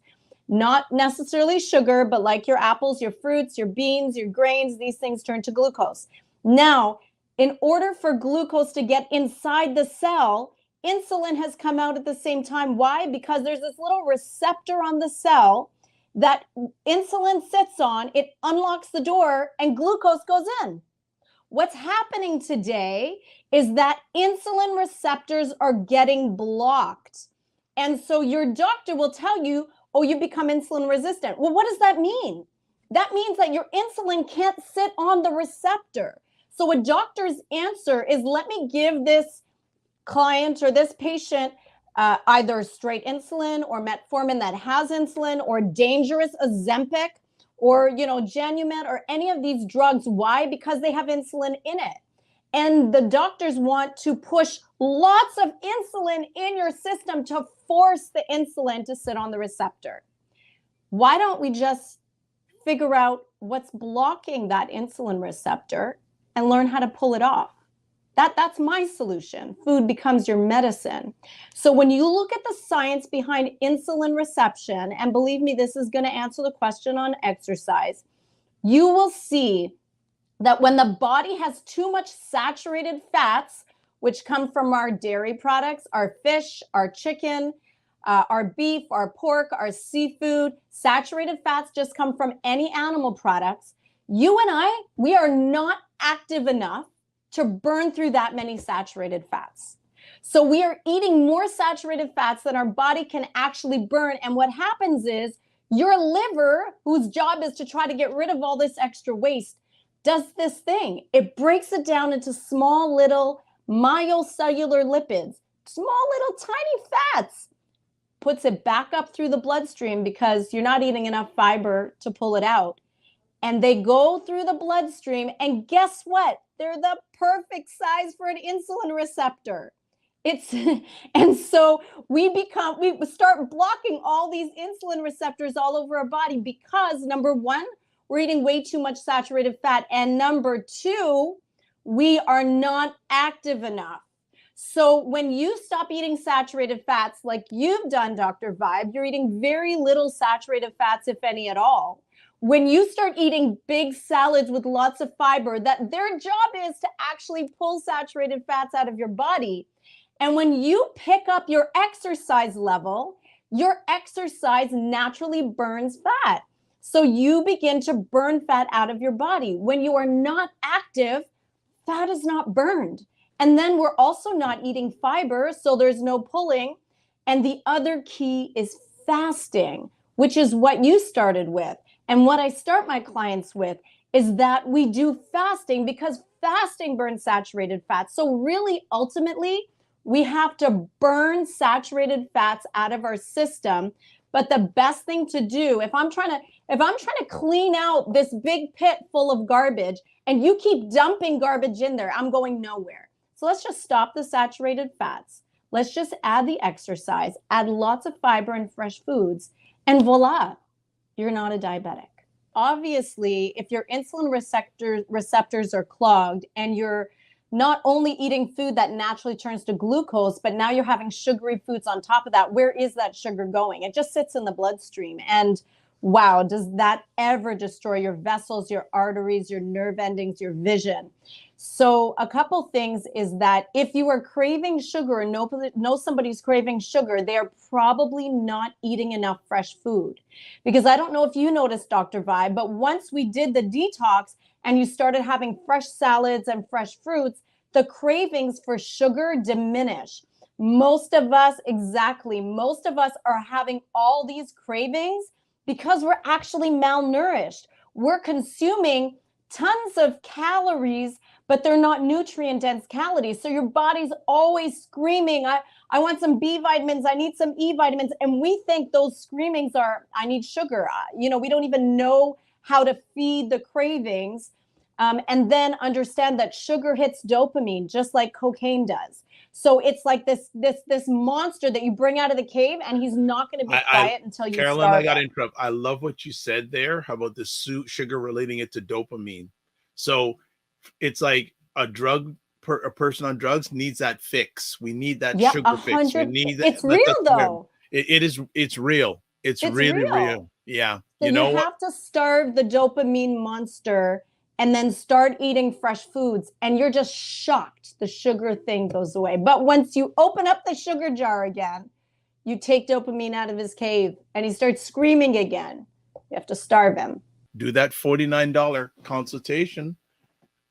Not necessarily sugar, but like your apples, your fruits, your beans, your grains, these things turn to glucose. Now, in order for glucose to get inside the cell, insulin has come out at the same time. Why? Because there's this little receptor on the cell that insulin sits on, it unlocks the door, and glucose goes in. What's happening today is that insulin receptors are getting blocked. And so your doctor will tell you, oh, you become insulin resistant. Well, what does that mean? That means that your insulin can't sit on the receptor. So a doctor's answer is, let me give this client or this patient either straight insulin or metformin that has insulin, or dangerous Ozempic, or Genumet, or any of these drugs. Why? Because they have insulin in it. And the doctors want to push lots of insulin in your system to force the insulin to sit on the receptor. Why don't we just figure out what's blocking that insulin receptor and learn how to pull it off? That's my solution. Food becomes your medicine. So when you look at the science behind insulin reception, and believe me, this is going to answer the question on exercise, you will see that when the body has too much saturated fats, which come from our dairy products, our fish, our chicken, our beef, our pork, our seafood, saturated fats just come from any animal products. You and I, we are not active enough to burn through that many saturated fats. So we are eating more saturated fats than our body can actually burn. And what happens is your liver, whose job is to try to get rid of all this extra waste, does this thing. It breaks it down into small little myocellular lipids, small little tiny fats, puts it back up through the bloodstream because you're not eating enough fiber to pull it out. And they go through the bloodstream, and guess what? They're the perfect size for an insulin receptor. And so we start blocking all these insulin receptors all over our body because, number one, we're eating way too much saturated fat. And number two, we are not active enough. So when you stop eating saturated fats like you've done, Dr. Vibe, you're eating very little saturated fats, if any at all. When you start eating big salads with lots of fiber, that their job is to actually pull saturated fats out of your body. And when you pick up your exercise level, your exercise naturally burns fat. So you begin to burn fat out of your body. When you are not active, fat is not burned. And then we're also not eating fiber, so there's no pulling. And the other key is fasting, which is what you started with. And what I start my clients with is that we do fasting because fasting burns saturated fats. So really, ultimately, we have to burn saturated fats out of our system. But the best thing to do, if I'm trying to clean out this big pit full of garbage and you keep dumping garbage in there, I'm going nowhere. So let's just stop the saturated fats. Let's just add the exercise, add lots of fiber and fresh foods, and voila, you're not a diabetic. Obviously, if your insulin receptors are clogged and you're not only eating food that naturally turns to glucose, but now you're having sugary foods on top of that, where is that sugar going? It just sits in the bloodstream. And wow, does that ever destroy your vessels, your arteries, your nerve endings, your vision? So a couple things is that if you are craving sugar and know somebody's craving sugar, they're probably not eating enough fresh food. Because I don't know if you noticed, Dr. Vibe, but once we did the detox and you started having fresh salads and fresh fruits, the cravings for sugar diminish. Most of us are having all these cravings because we're actually malnourished. We're consuming tons of calories, but they're not nutrient dense calories. So your body's always screaming, I want some B vitamins, I need some E vitamins. And we think those screamings are, I need sugar. We don't even know how to feed the cravings. And then understand that sugar hits dopamine just like cocaine does. So it's like this monster that you bring out of the cave, and he's not going to be quiet until you Carolyn, starve I got to him. interrupt. I love what you said there. How about the sugar relating it to dopamine? So it's like a person on drugs needs that fix. We need that sugar fix. We need that. It's real though. It's real. It's really real. Yeah. So you have to starve the dopamine monster and then start eating fresh foods, and you're just shocked the sugar thing goes away. But once you open up the sugar jar again, you take dopamine out of his cave and he starts screaming again. You have to starve him. Do that $49 consultation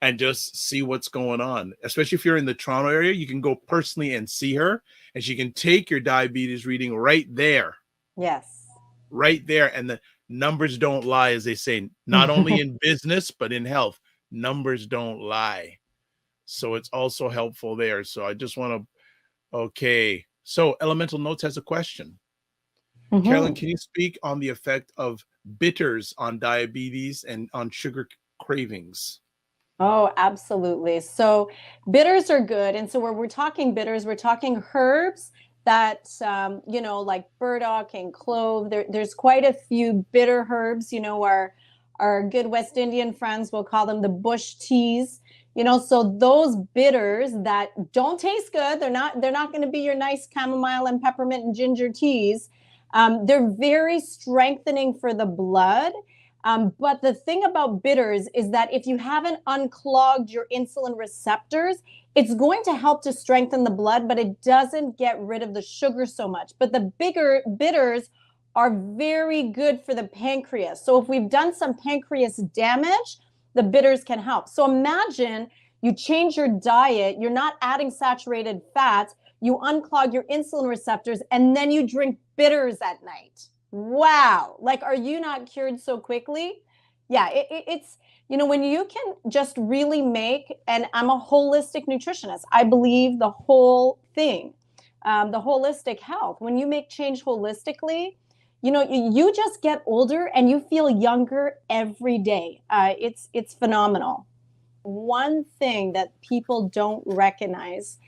and just see what's going on. Especially if you're in the Toronto area, you can go personally and see her, and she can take your diabetes reading right there. Yes. Right there. And the numbers don't lie, as they say, not only in business, but in health. Numbers don't lie. So it's also helpful there. So I just want to, okay. So Elemental Notes has a question. Carolyn, can you speak on the effect of bitters on diabetes and on sugar cravings? Oh, absolutely. So bitters are good. And so when we're talking bitters, we're talking herbs that, like burdock and clove. There's quite a few bitter herbs, our good West Indian friends will call them the bush teas. So those bitters that don't taste good, they're not going to be your nice chamomile and peppermint and ginger teas. They're very strengthening for the blood. But the thing about bitters is that if you haven't unclogged your insulin receptors, it's going to help to strengthen the blood, but it doesn't get rid of the sugar so much. But the bigger bitters are very good for the pancreas. So if we've done some pancreas damage, the bitters can help. So imagine you change your diet, you're not adding saturated fats, you unclog your insulin receptors, and then you drink bitters at night. Wow. Like, are you not cured so quickly? Yeah, it's, when you can just really and I'm a holistic nutritionist. I believe the whole thing, the holistic health. When you make change holistically, you just get older and you feel younger every day. It's phenomenal. One thing that people don't recognize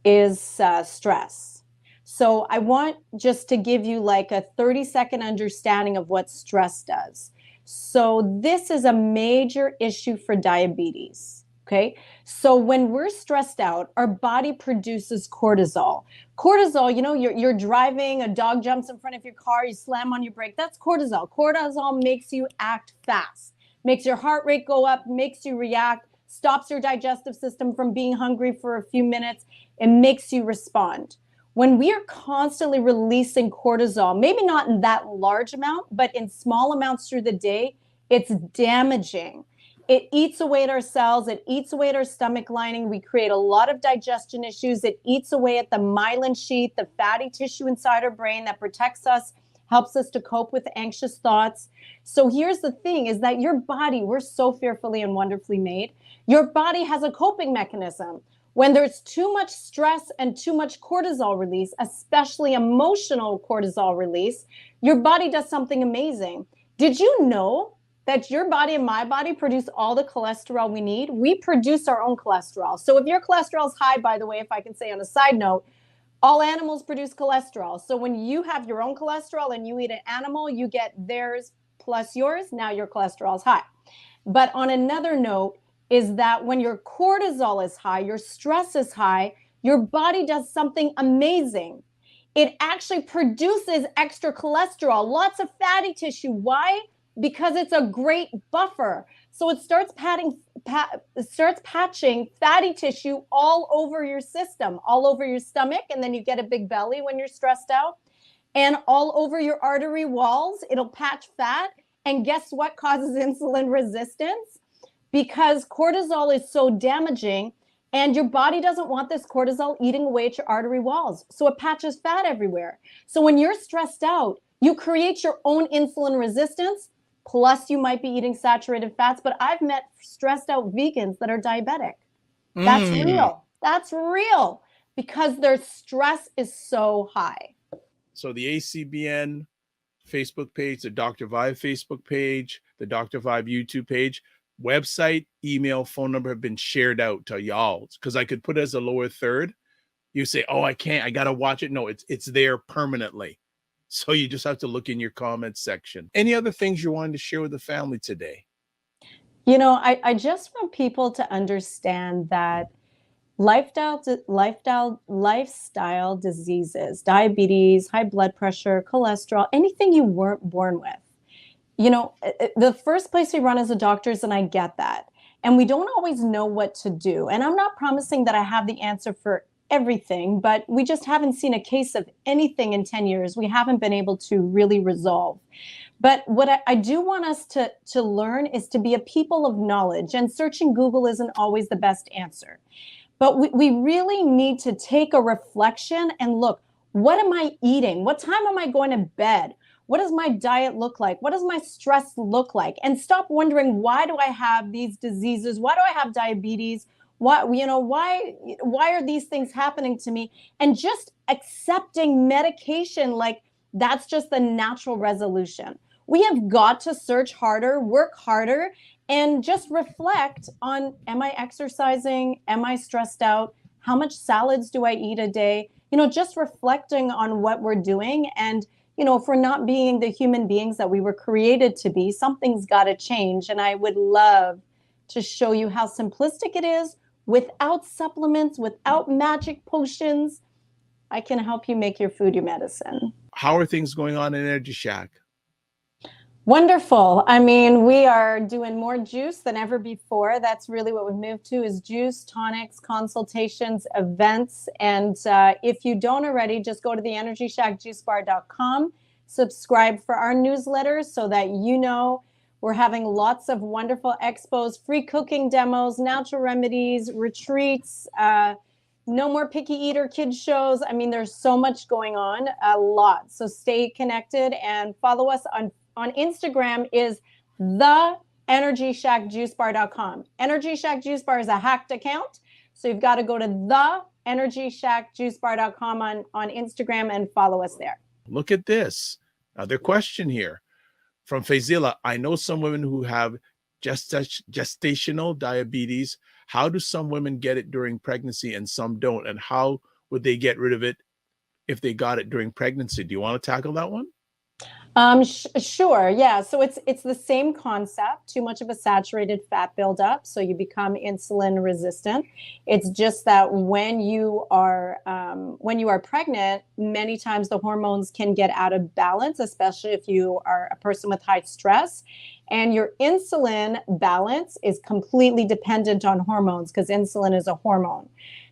is stress. So I want just to give you like a 30-second understanding of what stress does. So this is a major issue for diabetes. Okay. So when we're stressed out, our body produces cortisol. Cortisol, you're driving, a dog jumps in front of your car, you slam on your brake. That's cortisol. Cortisol makes you act fast, makes your heart rate go up, makes you react, stops your digestive system from being hungry for a few minutes, and makes you respond. When we are constantly releasing cortisol, maybe not in that large amount, but in small amounts through the day, it's damaging. It eats away at our cells. It eats away at our stomach lining. We create a lot of digestion issues. It eats away at the myelin sheath, the fatty tissue inside our brain that protects us, helps us to cope with anxious thoughts. So here's the thing is that your body, we're so fearfully and wonderfully made. Your body has a coping mechanism. When there's too much stress and too much cortisol release, especially emotional cortisol release, your body does something amazing. Did you know that your body and my body produce all the cholesterol we need? We produce our own cholesterol. So if your cholesterol is high, by the way, if I can say on a side note, all animals produce cholesterol. So when you have your own cholesterol and you eat an animal, you get theirs plus yours. Now your cholesterol is high. But on another note, is that when your cortisol is high, your stress is high, your body does something amazing. It actually produces extra cholesterol, lots of fatty tissue. Why? Because it's a great buffer. So it starts patching fatty tissue all over your system, all over your stomach, and then you get a big belly when you're stressed out, and all over your artery walls. It'll patch fat. And guess what causes insulin resistance? Because cortisol is so damaging, And your body doesn't want this cortisol eating away at your artery walls. So it patches fat everywhere. So when you're stressed out, you create your own insulin resistance. Plus, you might be eating saturated fats. But I've met stressed out vegans that are diabetic. That's real. That's real because their stress is so high. So the ACBN Facebook page, the Dr. Vibe Facebook page, the Dr. Vibe YouTube page, website, email, phone number have been shared out to y'all because I could put it as a lower third. You say, oh, I can't, I got to watch it. No, it's there permanently. So you just have to look in your comments section. Any other things you wanted to share with the family today? You know, I just want people to understand that lifestyle diseases, diabetes, high blood pressure, cholesterol, anything you weren't born with. You know, the first place we run as a doctors, and I get that. And we don't always know what to do. And I'm not promising that I have the answer for everything, but we just haven't seen a case of anything in 10 years we haven't been able to really resolve. But what I do want us to learn is to be a people of knowledge, and searching Google isn't always the best answer. But we really need to take a reflection and look, what am I eating? What time am I going to bed? What does my diet look like? What does my stress look like? And stop wondering, why do I have these diseases? Why do I have diabetes? Why are these things happening to me? And just accepting medication like that's just the natural resolution. We have got to search harder, work harder, and just reflect on, am I exercising? Am I stressed out? How much salads do I eat a day? You know, just reflecting on what we're doing. And, you know, if we're not being the human beings that we were created to be, something's got to change. And I would love to show you how simplistic it is without supplements, without magic potions. I can help you make your food your medicine. How are things going on in Energy Shack? Wonderful. I mean, we are doing more juice than ever before. That's really what we've moved to, is juice, tonics, consultations, events. And if you don't already, just go to the EnergyShackJuiceBar.com, subscribe for our newsletters so that you know we're having lots of wonderful expos, free cooking demos, natural remedies, retreats, no more picky eater kids shows. I mean, there's so much going on, a lot. So stay connected and follow us on Instagram is the EnergyShackJuiceBar.com. Energy Shack Juice Bar is a hacked account. So you've got to go to the EnergyShackJuiceBar.com on Instagram and follow us there. Look at this. Another question here from Fazila. I know some women who have gestational diabetes. How do some women get it during pregnancy and some don't? And how would they get rid of it if they got it during pregnancy? Do you want to tackle that one? Sure. Yeah. So it's the same concept, too much of a saturated fat buildup. So you become insulin resistant. It's just that when you are pregnant, many times the hormones can get out of balance, especially if you are a person with high stress. And your insulin balance is completely dependent on hormones because insulin is a hormone.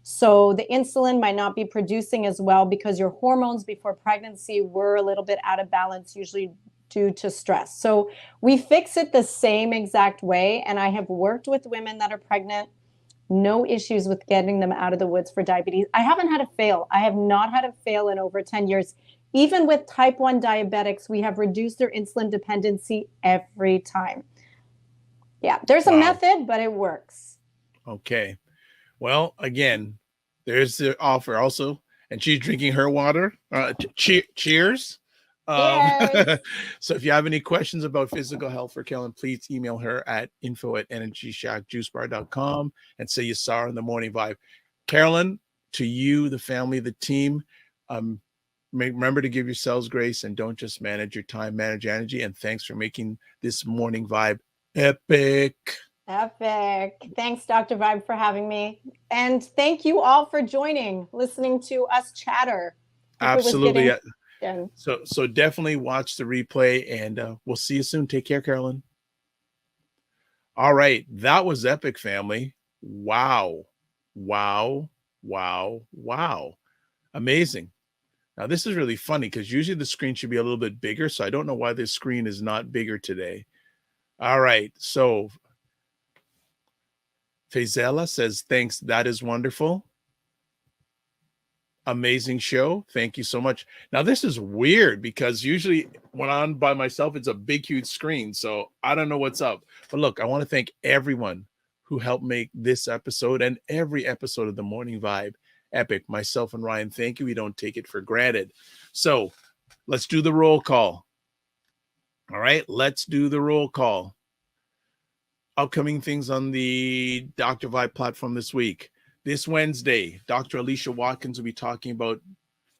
So the insulin might not be producing as well because your hormones before pregnancy were a little bit out of balance, usually due to stress. So we fix it the same exact way. And I have worked with women that are pregnant, no issues with getting them out of the woods for diabetes. I haven't had a fail. I have not had a fail in over 10 years. Even with type 1 diabetics, we have reduced their insulin dependency every time. Yeah, there's a method, but it works. Okay. Well, again, there's the offer also. And she's drinking her water. Cheers. So if you have any questions about physical health for Carolyn, please email her at info@EnergyShackJuiceBar.com and say you saw her in the Morning Vibe. Carolyn, to you, the family, the team, remember to give yourselves grace and don't just manage your time, manage energy. And thanks for making this Morning Vibe epic. Epic. Thanks, Dr. Vibe, for having me. And thank you all for listening to us chatter. Absolutely. So definitely watch the replay and we'll see you soon. Take care, Carolyn. All right. That was epic, family. Wow. Amazing. Now, this is really funny because usually the screen should be a little bit bigger. So I don't know why this screen is not bigger today. All right. So Fazella says, thanks. That is wonderful. Amazing show. Thank you so much. Now, this is weird because usually when I'm by myself, it's a big, huge screen. So I don't know what's up. But look, I want to thank everyone who helped make this episode and every episode of the Morning Vibe epic. Myself and Ryan, thank you. We don't take it for granted. So let's do the roll call. All right, let's do the roll call. Upcoming things on the Dr. Vibe platform this week. This Wednesday, Dr. Alicia Watkins will be talking about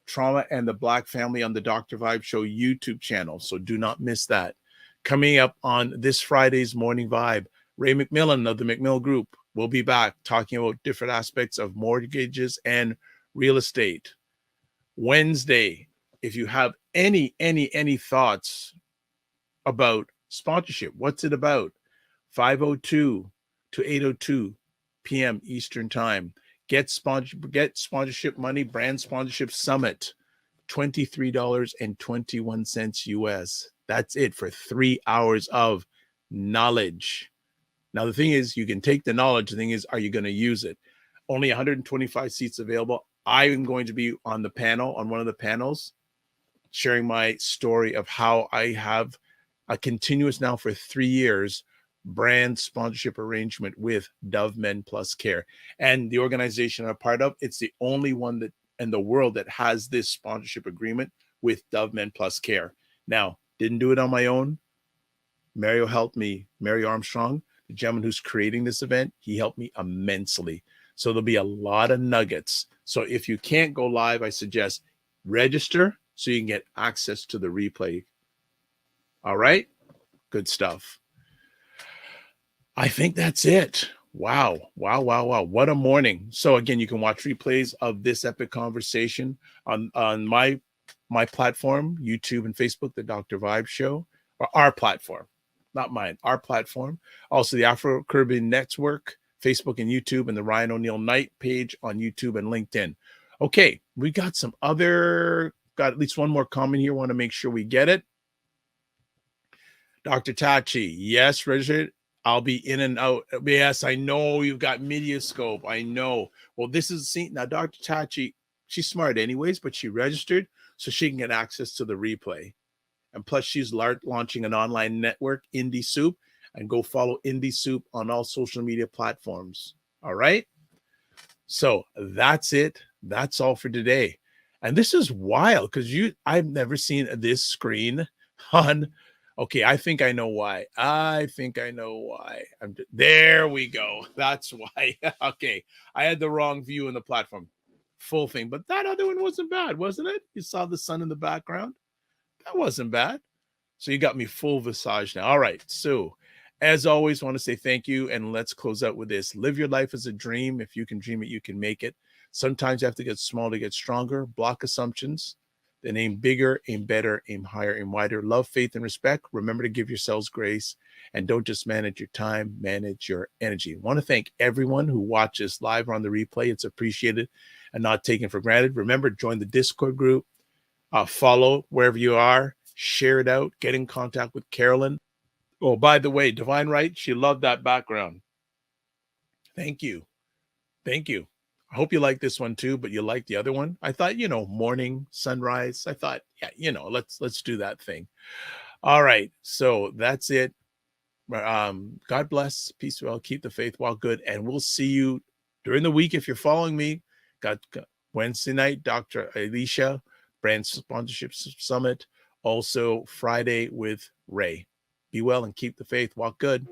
trauma and the Black family on the Dr. Vibe Show YouTube channel. So do not miss that. Coming up on this Friday's Morning Vibe, Ray McMillan of the McMill Group will be back talking about different aspects of mortgages and real estate. Wednesday, if you have any thoughts about sponsorship, what's it about? 5:02 to 8:02 p.m. Eastern Time. Get sponsorship money, brand sponsorship summit, $23.21 US. That's it for 3 hours of knowledge. Now, the thing is, you can take the knowledge. The thing is, are you going to use it? Only 125 seats available. I am going to be on the panel, on one of the panels, sharing my story of how I have a continuous now for 3 years brand sponsorship arrangement with Dove Men Plus Care. And the organization I'm a part of, it's the only one that in the world that has this sponsorship agreement with Dove Men Plus Care. Now, didn't do it on my own. Mario helped me. Mario Armstrong, the gentleman who's creating this event, he helped me immensely. So there'll be a lot of nuggets. So if you can't go live, I suggest register so you can get access to the replay. All right? Good stuff. I think that's it. Wow. What a morning. So again, you can watch replays of this epic conversation on my platform, YouTube and Facebook, the Dr. Vibe Show, or our platform, not mine, our platform. Also the Afro-Caribbean Network, Facebook and YouTube, and the Ryan O'Neill Knight page on YouTube and LinkedIn. Okay, we got at least one more comment here. Want to make sure we get it. Dr. Tachi, yes, registered. I'll be in and out. Yes, I know you've got Mediascope. I know. Well, this is now Dr. Tachi. She's smart anyways, but she registered so she can get access to the replay. And plus, she's launching an online network, Indie Soup, and go follow Indie Soup on all social media platforms. All right. So that's it. That's all for today. And this is wild because I've never seen this screen on. Okay, I think I know why. There we go. That's why. Okay, I had the wrong view in the platform. Full thing. But that other one wasn't bad, wasn't it? You saw the sun in the background? That wasn't bad. So you got me full visage now. All right, so as always, want to say thank you, and let's close out with this. Live your life as a dream. If you can dream it, you can make it. Sometimes you have to get small to get stronger. Block assumptions. Then aim bigger, aim better, aim higher, aim wider. Love, faith, and respect. Remember to give yourselves grace. And don't just manage your time, manage your energy. I want to thank everyone who watches live or on the replay. It's appreciated and not taken for granted. Remember, join the Discord group. Follow wherever you are. Share it out. Get in contact with Carolyn. Oh, by the way, Divine Right, she loved that background. Thank you. I hope you like this one too, but you like the other one. I thought, morning, sunrise. I thought, yeah, let's do that thing. All right. So that's it. God bless. Peace well. Keep the faith while good. And we'll see you during the week. If you're following me, got Wednesday night, Dr. Alicia, Brand Sponsorship Summit. Also Friday with Ray. Be well and keep the faith. Walk good.